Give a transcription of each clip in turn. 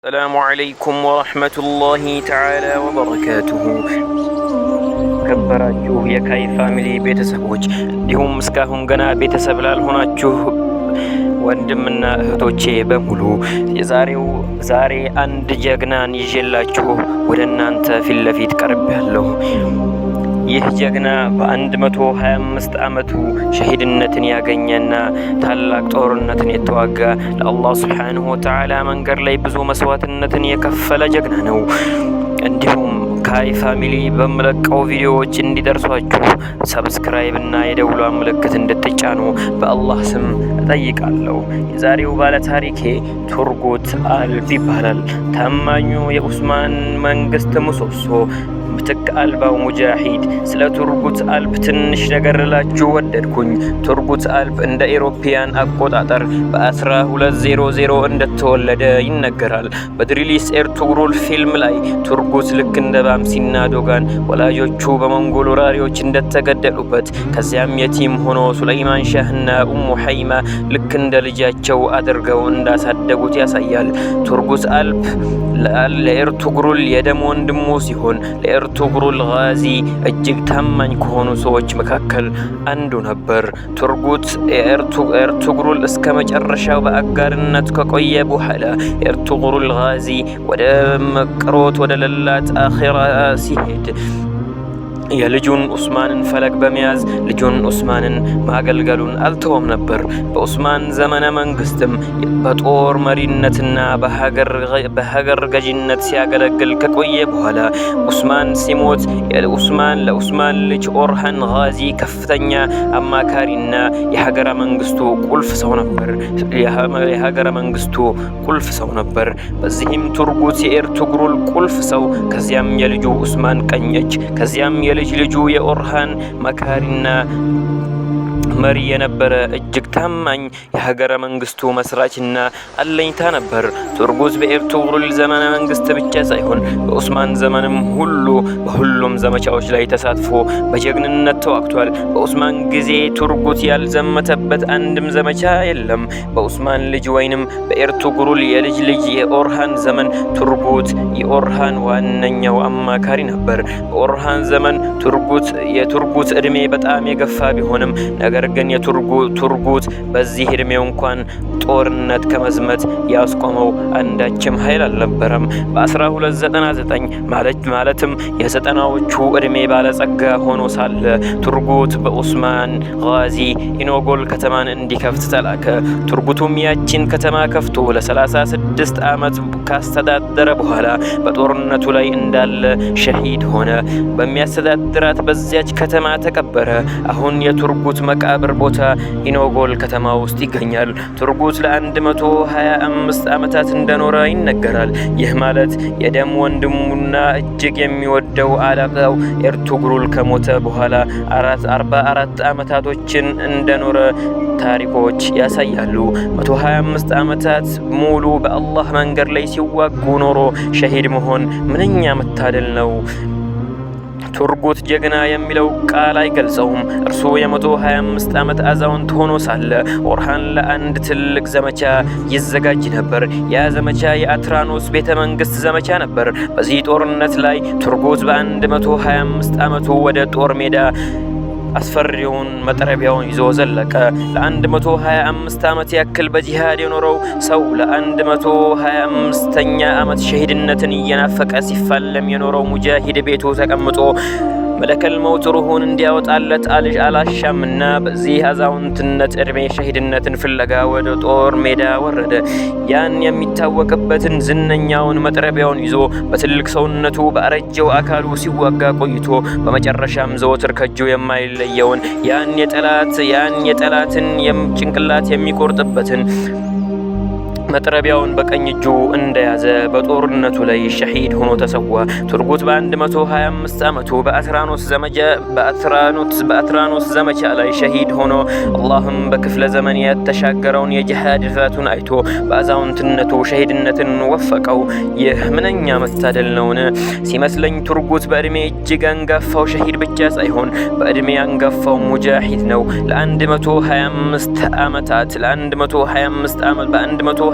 السلام عليكم ورحمة الله تعالى وبركاته ከበራችሁ የካይ ፋሚሊ ቤተሰቦች እንዲሁም እስካሁን ገና ቤተሰብ ላልሆናችሁ ወንድምና እህቶቼ በሙሉ ዛሬ አንድ ጀግናን ይዤላችሁ ወደ እናንተ ፊት ለፊት ቀርቤያለሁ። ይህ ጀግና በ125 ዓመቱ ሸሂድነትን ያገኘና ታላቅ ጦርነትን የተዋጋ ለአላህ ሱብሓነሁ ወተዓላ መንገድ ላይ ብዙ መስዋዕትነትን የከፈለ ጀግና ነው። እንዲሁም ካይ ፋሚሊ በመለቀው ቪዲዮዎች እንዲደርሷችሁ ሰብስክራይብ እና የደውሏን ምልክት እንድትጫኑ በአላህ ስም እጠይቃለሁ። የዛሬው ባለ ታሪኬ ቱርጉት አልብ ይባላል። ታማኙ የኡስማን መንግስት ምሰሶ ምትክ አልባው ሙጃሂድ። ስለ ቱርጉት አልብ ትንሽ ነገር ላችሁ ወደድኩኝ። ቱርጉት አልብ እንደ ኢሮፒያን አቆጣጠር በ1200 እንደተወለደ ይነገራል። በድሪሊስ ኤርቱግሩል ፊልም ላይ ቱርጉት ልክ እንደ ባምሲና ዶጋን ወላጆቹ በመንጎል ወራሪዎች እንደተገደሉበት ከዚያም የቲም ሆኖ ሱለይማን ሻህና ኡሙ ሐይማ ልክ እንደ ልጃቸው አድርገው እንዳሳደጉት ያሳያል። ቱርጉት አልብ ለኤርቱግሩል የደም ወንድሙ ሲሆን ኤርቱግሩል ጋዚ እጅግ ታማኝ ከሆኑ ሰዎች መካከል አንዱ ነበር። ቱርጉት ኤርቱግሩል እስከ መጨረሻው በአጋርነት ከቆየ በኋላ ኤርቱግሩል ጋዚ ወደ መቅሮት ወደ ለላት አኺራ ሲሄድ የልጁን ኡስማንን ፈለግ በመያዝ ልጁን ኡስማንን ማገልገሉን አልተወም ነበር። በኡስማን ዘመነ መንግስትም በጦር መሪነትና በሀገር ገዥነት ሲያገለግል ከቆየ በኋላ ኡስማን ሲሞት ለኡስማን ልጅ ኦርሃን ጋዚ ከፍተኛ አማካሪና የሀገረ መንግስቱ ቁልፍ ሰው ነበር። በዚህም ቱርጉት የኤርቱግሩል ቁልፍ ሰው፣ ከዚያም የልጁ ኡስማን ቀኝ እጅ፣ ከዚያም ልጁ የኦርሃን መካሪና መሪ የነበረ እጅግ ታማኝ የሀገረ መንግስቱ መስራችና አለኝታ ነበር። ቱርጉት በኤርቱግሩል ዘመነ መንግስት ብቻ ሳይሆን በኡስማን ዘመንም በሁሉም ዘመቻዎች ላይ ተሳትፎ በጀግንነት ተዋግቷል። በኡስማን ጊዜ ቱርጉት ያልዘመተበት አንድም ዘመቻ የለም። በኡስማን ልጅ ወይንም በኤርቱግሩል የልጅ የኦርሃን ዘመን ቱርጉት የኦርሃን ዋነኛው አማካሪ ነበር። በኦርሃን ዘመን የቱርጉት እድሜ በጣም የገፋ ቢሆንም ነገር ግን የቱርጉት በዚህ እድሜው እንኳን ጦርነት ከመዝመት ያስቆመው አንዳችም ኃይል አልነበረም። በ1299 ማለትም የዘጠናዎቹ እድሜ ባለጸጋ ሆኖ ሳለ ቱርጉት በኡስማን ጋዚ ኢኖጎል ከተማን እንዲከፍት ተላከ። ቱርጉቱም ያቺን ከተማ ከፍቶ ለ36 ዓመት ካስተዳደረ በኋላ በጦርነቱ ላይ እንዳለ ሸሂድ ሆነ። በሚያስተዳድራት በዚያች ከተማ ተቀበረ። አሁን የቱርጉት መቃብር ቦታ ኢኖጎል ከተማ ውስጥ ይገኛል። ቱርጉት ለ125 ዓመታት እንደኖረ ይነገራል። ይህ ማለት የደም ወንድሙና እጅግ የሚወደው አለቃው ኤርቱግሩል ከሞተ በኋላ 44 ዓመታቶችን እንደኖረ ታሪኮች ያሳያሉ። 125 ዓመታት ሙሉ በአላህ መንገድ ላይ ሲዋጉ ኖሮ ሸሂድ መሆን ምንኛ መታደል ነው። ቱርጉት ጀግና የሚለው ቃል አይገልጸውም። እርሱ የ125 ዓመት አዛውንት ሆኖ ሳለ ኦርሃን ለአንድ ትልቅ ዘመቻ ይዘጋጅ ነበር። ያ ዘመቻ የአትራኖስ ቤተ መንግስት ዘመቻ ነበር። በዚህ ጦርነት ላይ ቱርጉት በ125 ዓመቱ ወደ ጦር ሜዳ አስፈሪውን መጥረቢያውን ይዞ ዘለቀ። ለ125 ዓመት ያክል በጂሃድ የኖረው ሰው ለ125ኛ ዓመት ሸሂድነትን እየናፈቀ ሲፋለም የኖረው ሙጃሂድ ቤቱ ተቀምጦ መለከል መውት ሩሁን እንዲያወጣለት አላሻምና በዚህ አዛውንትነት እድሜ ሸሂድነትን ፍለጋ ወደ ጦር ሜዳ ወረደ። ያን የሚታወቅበትን ዝነኛውን መጥረቢያውን ይዞ በትልቅ ሰውነቱ በአረጀው አካሉ ሲዋጋ ቆይቶ በመጨረሻም ዘወትር ከእጁ የማይለየውን ያን የጠላትን ጭንቅላት የሚቆርጥበትን መጥረቢያውን በቀኝ እጁ እንደያዘ በጦርነቱ ላይ ሸሂድ ሆኖ ተሰዋ። ቱርጉት በ125 ዓመቱ በአትራኖስ ዘመቻ ላይ ሸሂድ ሆኖ አላህም በክፍለ ዘመን የተሻገረውን የጂሃድ ዛቱን አይቶ በአዛውንትነቱ ሸሂድነትን ወፈቀው። ይህ ምንኛ መታደል ነውን! ሲመስለኝ ቱርጉት በእድሜ እጅግ አንጋፋው ሸሂድ ብቻ ሳይሆን በእድሜ አንጋፋው ሙጃሂድ ነው። ለ125 ዓመታት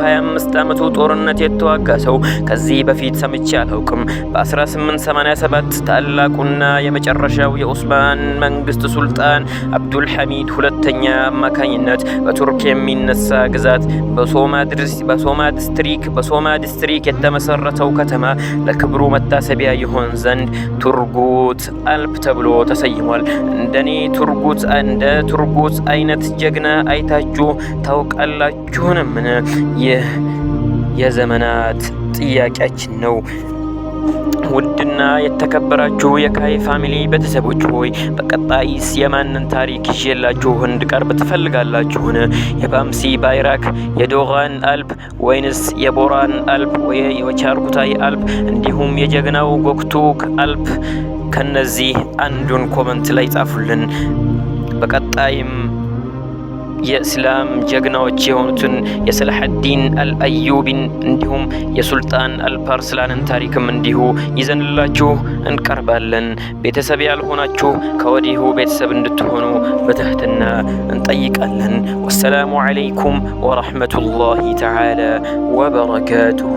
በ25 ዓመቱ ጦርነት የተዋጋ ሰው ከዚህ በፊት ሰምቼ አላውቅም። በ1887 ታላቁና የመጨረሻው የኡስማን መንግስት ሱልጣን አብዱል ሐሚድ ሁለተኛ አማካኝነት በቱርክ የሚነሳ ግዛት በሶማ ዲስትሪክ የተመሰረተው ከተማ ለክብሩ መታሰቢያ ይሆን ዘንድ ቱርጉት አልፕ ተብሎ ተሰይሟል። እንደ ቱርጉት አይነት ጀግና አይታችሁ ታውቃላችሁን? ይህ የዘመናት ጥያቄያችን ነው። ውድና የተከበራችሁ የካይ ፋሚሊ ቤተሰቦች ሆይ በቀጣይስ የማንን ታሪክ ይዤላችሁ እንድቀርብ ትፈልጋላችሁን? የባምሲ ባይራክ፣ የዶጋን አልፕ ወይንስ የቦራን አልፕ ወይ የቻርኩታይ አልፕ እንዲሁም የጀግናው ጎክቱክ አልፕ? ከነዚህ አንዱን ኮመንት ላይ ጻፉልን። በቀጣይም የእስላም ጀግናዎች የሆኑትን የሰላሐዲን አልአዩቢን እንዲሁም የሱልጣን አልፓርስላንን ታሪክም እንዲሁ ይዘንላችሁ እንቀርባለን። ቤተሰብ ያልሆናችሁ ከወዲሁ ቤተሰብ እንድትሆኑ በትህትና እንጠይቃለን። ወሰላሙ ዓለይኩም ወረሕመቱላሂ ተዓላ ወበረካቱሁ።